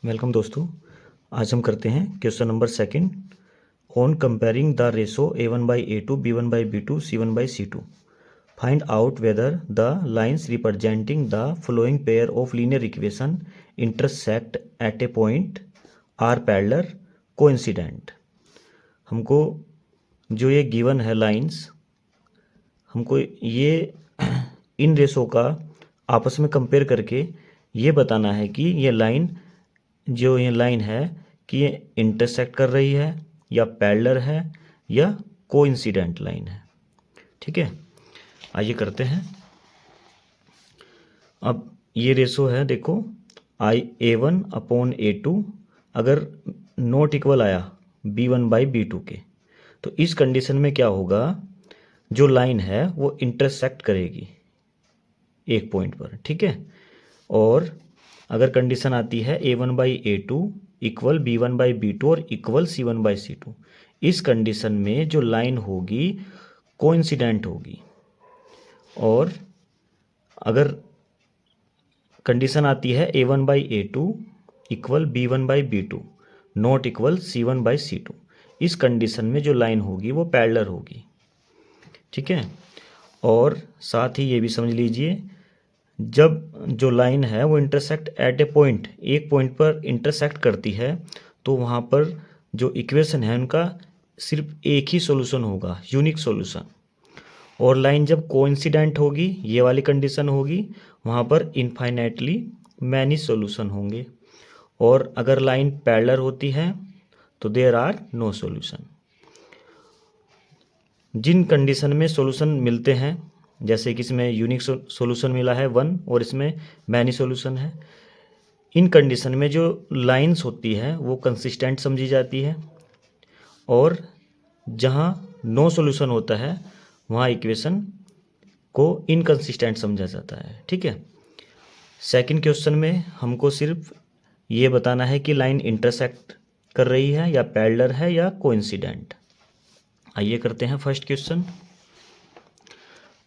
Welcome दोस्तों। आज हम करते हैं question number second on comparing the ratio a1/a2 b1/b2 c1/c2 find out whether the lines representing the flowing pair of linear equation intersect at a point are parallel coincident. हमको जो ये given है lines, हमको ये in ratio का आपस में compare करके ये बताना है कि ये लाइन है कि ये इंटरसेक्ट कर रही है या पैरेलल है या कोइंसिडेंट लाइन है। ठीक है, आइए करते हैं। अब ये रेशो है, देखो a1/a2 अगर नॉट इक्वल आया b1/b2 के, तो इस कंडीशन में क्या होगा, जो लाइन है वो इंटरसेक्ट करेगी एक पॉइंट पर। ठीक है, और अगर कंडीशन आती है a1/a2 इक्वल b1/b2 और इक्वल c1/c2, इस कंडीशन में जो लाइन होगी कोइंसिडेंट होगी। और अगर कंडीशन आती है a1/a2 equal b1/b2 not equal c1/c2, इस कंडीशन में जो लाइन होगी वो पैरेलल होगी। ठीक है, और साथ ही ये भी समझ लीजिए, जब जो लाइन है वो इंटरसेक्ट एट ए पॉइंट, एक पॉइंट पर इंटरसेक्ट करती है, तो वहाँ पर जो इक्वेशन है उनका सिर्फ एक ही सॉल्यूशन होगा, यूनिक सॉल्यूशन। और लाइन जब कोइंसिडेंट होगी, ये वाली कंडीशन होगी, वहाँ पर इनफाइनाइटली मैनी सॉल्यूशन होंगे। और अगर लाइन पैरेलल होती है तो देयर आर नो सॉल्यूशन। जिन कंडीशन में सॉल्यूशन मिलते हैं, जैसे कि इसमें यूनिक सॉल्यूशन मिला है 1 और इसमें मैनी सॉल्यूशन है, इन कंडीशन में जो लाइंस होती है वो कंसिस्टेंट समझी जाती है, और जहाँ नो सॉल्यूशन होता है वहाँ इक्वेशन को इनकंसिस्टेंट समझा जाता है। ठीक है, सेकंड क्वेश्चन में हमको सिर्फ ये बताना है कि लाइन इंटरसेक्ट कर रही है या पैरेलल है या कोइंसिडेंट। आइए करते हैं फर्स्ट क्वेश्चन।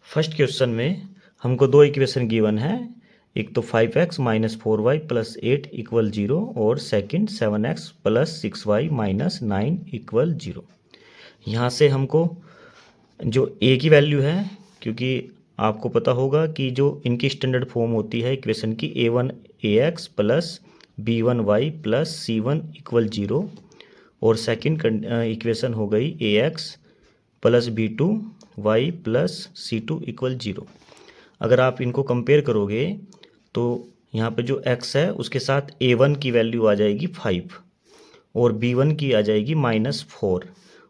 फर्स्ट क्वेश्चन में हमको दो इक्वेशन गिवन है, एक तो 5x - 4y + 8 = 0 और सेकंड 7x + 6y - 9 = 0। यहाँ से हमको जो a की वैल्यू है, क्योंकि आपको पता होगा कि जो इनकी स्टैंडर्ड फॉर्म होती है इक्वेशन की, a1ax + b1y + c1 = 0, और सेकंड इक्वेशन हो गई ax + b2y + c2 = 0। अगर आप इनको कंपेयर करोगे तो यहाँ पे जो x है उसके साथ a1 की वैल्यू आ जाएगी 5, और b1 की आ जाएगी -4,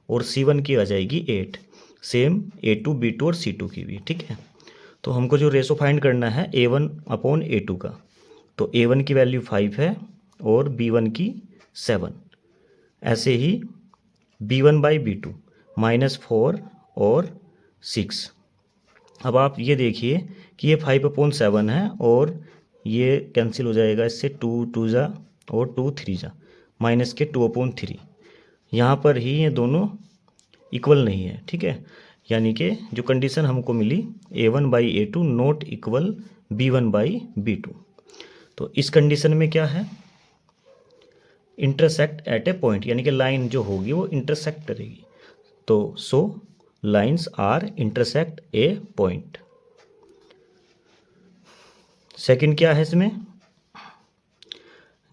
और c1 की आ जाएगी 8, सेम a2 b2 और c2 की भी। ठीक है, तो हमको जो रेशो फाइंड करना है a1/a2 का, तो a1 की वैल्यू 5 है और b1 की 7। ऐसे ही b1/b2 -4 और 6। अब आप ये देखिए कि ये 5/7 है और ये कैंसिल हो जाएगा इससे, 2 2 जा और 2 3 जा, माइनस के 2/3। यहाँ पर ही ये दोनों इक्वल नहीं है। ठीक है, यानी कि जो कंडीशन हमको मिली a1/a2 नॉट इक्वल b1/b2, तो इस कंडीशन में क्या है, इंटरसेक्ट एट ए पॉइंट, यानी कि लाइन जो होगी वो इंटरसेक्ट करेगी। तो so lines are intersect a point. Second क्या है, इसमें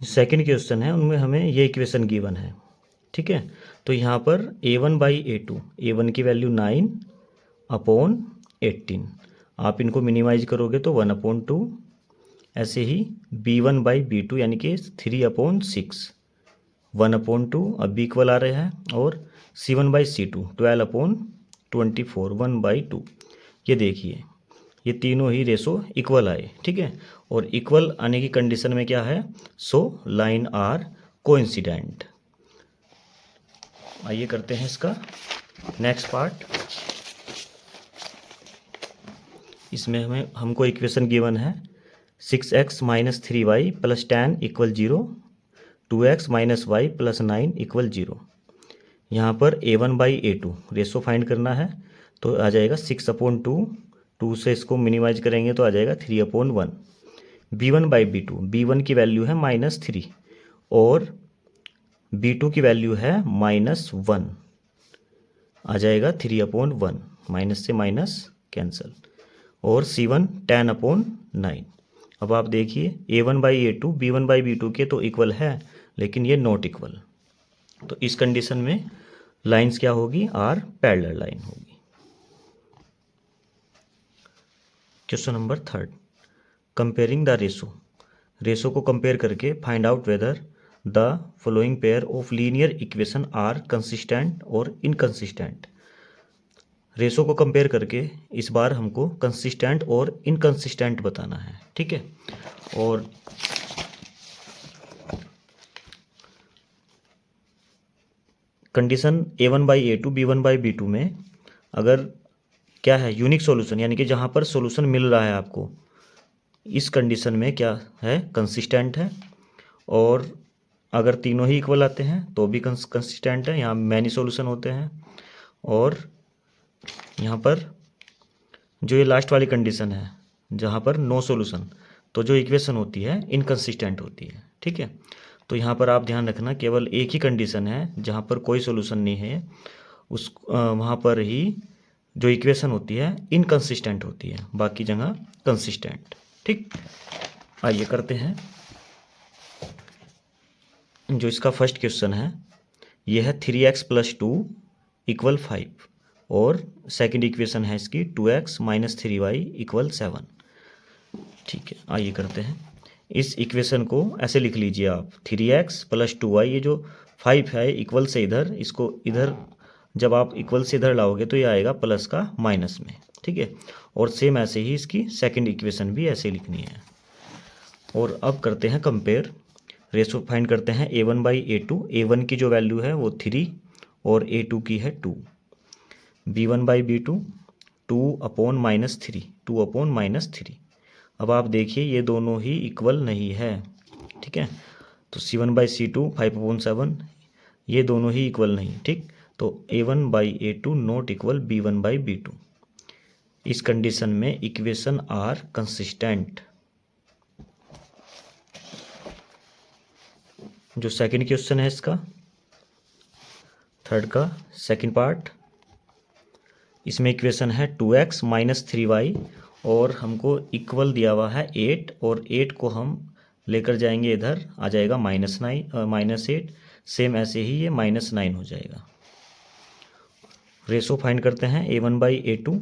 सेकंड क्वेश्चन है, उनमें हमें ये इक्वेशन गिवन है। ठीक है, तो यहाँ पर a1/a2, a1 की वैल्यू 9/18, आप इनको मिनिमाइज करोगे तो 1/2। ऐसे ही b1/b2 यानी कि 3/6, 1/2, अब b इक्वल आ रहे हैं, और c1/c2 12/24, 1/2। ये देखिए, ये तीनों ही रेशो इक्वल आए। ठीक है, और इक्वल आने की कंडीशन में क्या है, सो लाइन आर कोइंसिडेंट। आइए करते हैं इसका नेक्स्ट पार्ट। इसमें हमको इक्वेशन गिवन है 6x - 3y + 10 = 0, 2x - y + 9 = 0। यहाँ पर a1/a2 रेशो फाइंड करना है, तो आ जाएगा 6/2, 2 से इसको मिनिमाइज करेंगे तो आ जाएगा 3/1। b1/b2, b1 की वैल्यू है -3, और B2 की वैल्यू है -1, आ जाएगा 3/1, माइनस से माइनस कैंसिल, और C1 10/9। अब आप देखिए A1/A2 B1/B2 के तो इक्वल है, लेकिन ये नॉट इक्वल। तो इस कंडीशन में लाइंस क्या होगी, आर पैरेलल लाइन होगी। Question number 3, comparing the ratio को कंपेयर करके find out whether the following pair of linear equation are consistent और इनकंसिस्टेंट। रेशो को कंपेयर करके इस बार हमको कंसिस्टेंट और इनकंसिस्टेंट बताना है, ठीक है। और कंडीशन A1/A2 B1/B2 में अगर क्या है, यूनिक सॉल्यूशन, यानी कि जहाँ पर सॉल्यूशन मिल रहा है आपको, इस कंडीशन में क्या है, कंसिस्टेंट है। और अगर तीनों ही इक्वल आते हैं तो भी कंसिस्टेंट है, यहाँ मैनी सॉल्यूशन होते हैं। और यहाँ पर जो ये लास्ट वाली कंडीशन है, जहाँ पर नो सॉल्यूशन, तो जो इक्वेशन होती है इनकंसिस्टेंट होती है, ठीक है। तो यहाँ पर आप ध्यान रखना, केवल एक ही कंडीशन है जहाँ पर कोई सॉल्यूशन नहीं है, उस वहाँ पर ही जो इक्वेशन होती है इनकंसिस्टेंट होती है, बाकी जगह कंसिस्टेंट, ठीक। आइए करते हैं। जो इसका फर्स्ट क्वेश्चन है, यह है 3x + 2 = 5, और सेकंड इक्वेशन है इसकी 2x - 3y = 7, ठीक है। आइए करते हैं। इस इक्वेशन को ऐसे लिख लीजिए आप, 3x + 2y, ये जो 5 है इक्वल से इधर, इसको इधर जब आप इक्वल से इधर लाओगे तो ये आएगा प्लस का माइनस में, ठीक है। और सेम ऐसे ही इसकी सेकंड इक्वेशन भी ऐसे लिखनी है। और अब करते हैं कंपेयर, रेशो फाइंड करते हैं A1/A2। A1 की जो वैल्यू है वो 3 और A2 की है 2। B1/B2 2/-3। अब आप देखिए ये दोनों ही इक्वल नहीं है, ठीक है। तो C1/C2 5/7, ये दोनों ही इक्वल नहीं, ठीक। तो A1/A2 नॉट इक्वल B1/B2। इस कंडीशन में इक्वेशन आर कंसिस्टेंट। जो सेकंड क्वेश्चन है इसका, थर्ड का सेकंड पार्ट, इसमें इक्वेशन है 2x - 3y, और हमको इक्वल दिया हुआ है 8, और 8 को हम लेकर जाएंगे इधर, आ जाएगा -8। सेम ऐसे ही ये -9 हो जाएगा। रेशो फाइंड करते हैं A1/A2।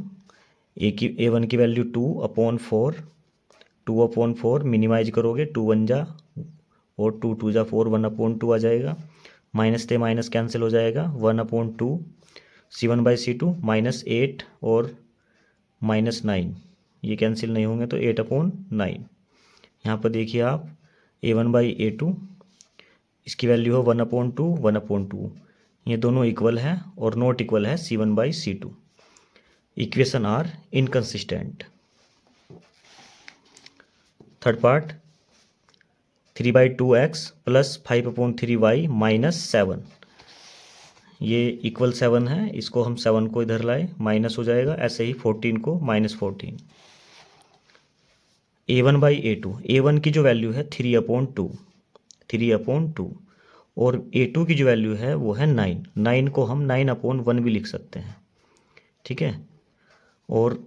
A1 की वैल्यू 2/4 मिनिमाइज करोगे, 2 1 जा और 2 2 जा 4, 1/2 आ जाएगा, माइनस से माइनस कैंसिल हो जाएगा, 1/2। C1/C2 -8 और -9, ये कैंसिल नहीं होंगे तो 8/9। यहाँ पर देखिए आप A1/A2, इसकी वैल्यू है 1/2 1/2, ये दोनों इक्वल है और नॉट इक्वल है C1/C2। Equation are inconsistent. Third part, 3/2x + 5/3y - 7, ये इक्वल 7 है, इसको हम 7 को इधर लाए, माइनस हो जाएगा, ऐसे ही 14 को -14। A1/A2, A1 की जो वैल्यू है 3/2, और A2 की जो वैल्यू है वो है 9 को हम 9/1 भी लिख सकते हैं, ठीक है। और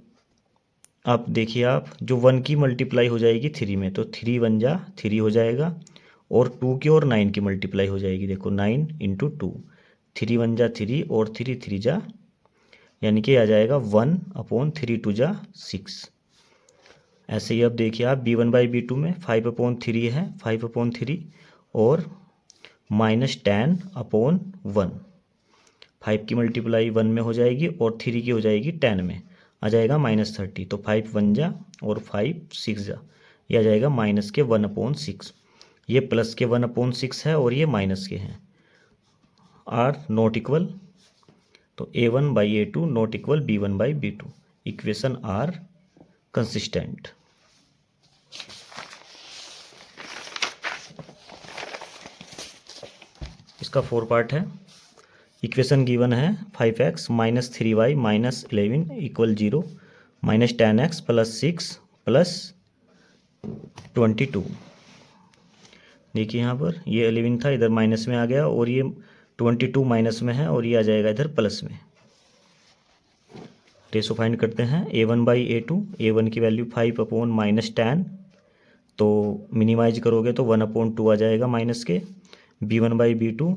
आप देखिए, आप जो 1 की मल्टीप्लाई हो जाएगी 3 में, तो 3 1 जा 3 हो जाएगा, और 2 की और 9 की मल्टीप्लाई हो जाएगी, देखो 9 × 2, 3 1 जा 3 और 3 3 जा, यानी कि आ जाएगा 1/3 2 जा 6। ऐसे ही अब देखिए आप B1/B2 में 5/3 है, 5/3 और -10/1, 5 की मल्टीप्लाई 1 में हो जाएगी और 3 की हो जाएगी 10 में, आ जाएगा -30। तो 5 1 जा और 5 6 जा, ये आ जाएगा -1/6। ये प्लस के 1/6 है और ये माइनस के हैं, आर नॉट इक्वल। तो A1/A2 not equal B1/B2, equation are consistent. इसका 4 पार्ट है। इक्वेशन गिवन है 5x - 3y - 11 = 0, -10x + 6 + 22। देखिए यहाँ पर ये 11 था, इधर माइनस में आ गया, और ये 22 माइनस में है, और ये आ जाएगा इधर प्लस में। रेशो फाइंड करते हैं A1/A2। A1 की वैल्यू 5/-10, तो मिनिमाइज करोगे तो 1/2 आ जाएगा माइनस के। B1/B2,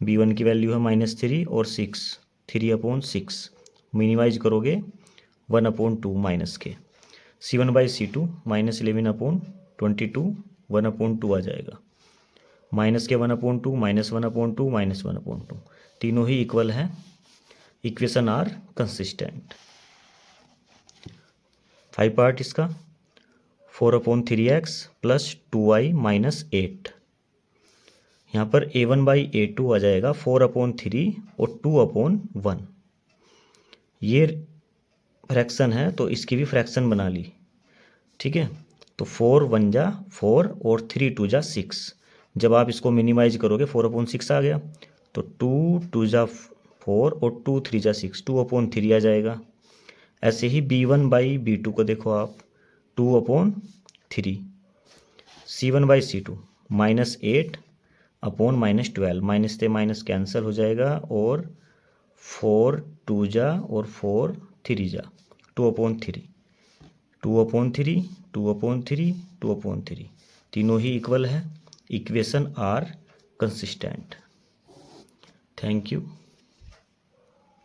B1 की वैल्यू है -3 और 6, 3/6, मिनिमाइज करोगे 1/2 माइनस के। C1/C2 -11/22, 1/2 आ जाएगा। माइनस के 1/2, -1/2, -1/2, तीनों ही इक्वल है। Equation are consistent. 5 पार्ट इसका 4/3x + 2y - 8। यहाँ पर A1/A2 आ जाएगा 4/3 और 2/1। ये फ्रैक्शन है तो इसकी भी फ्रैक्शन बना ली, ठीक है। तो 4 1 जा 4 और 3 2 जा 6। जब आप इसको मिनिमाइज करोगे 4/6 आ गया, तो 2 2 जा 4 और 2 3 जा 6, 2/3 आ जाएगा। ऐसे ही B1/B2 को देखो आप, 2/3। C1/C2 -8/-12, माइनस से माइनस कैंसिल हो जाएगा, और 4 2 जा और 4 3 जा 2/3, 2/3, 2/3, 2/3, तीनों ही इक्वल है। Equation are consistent. Thank you.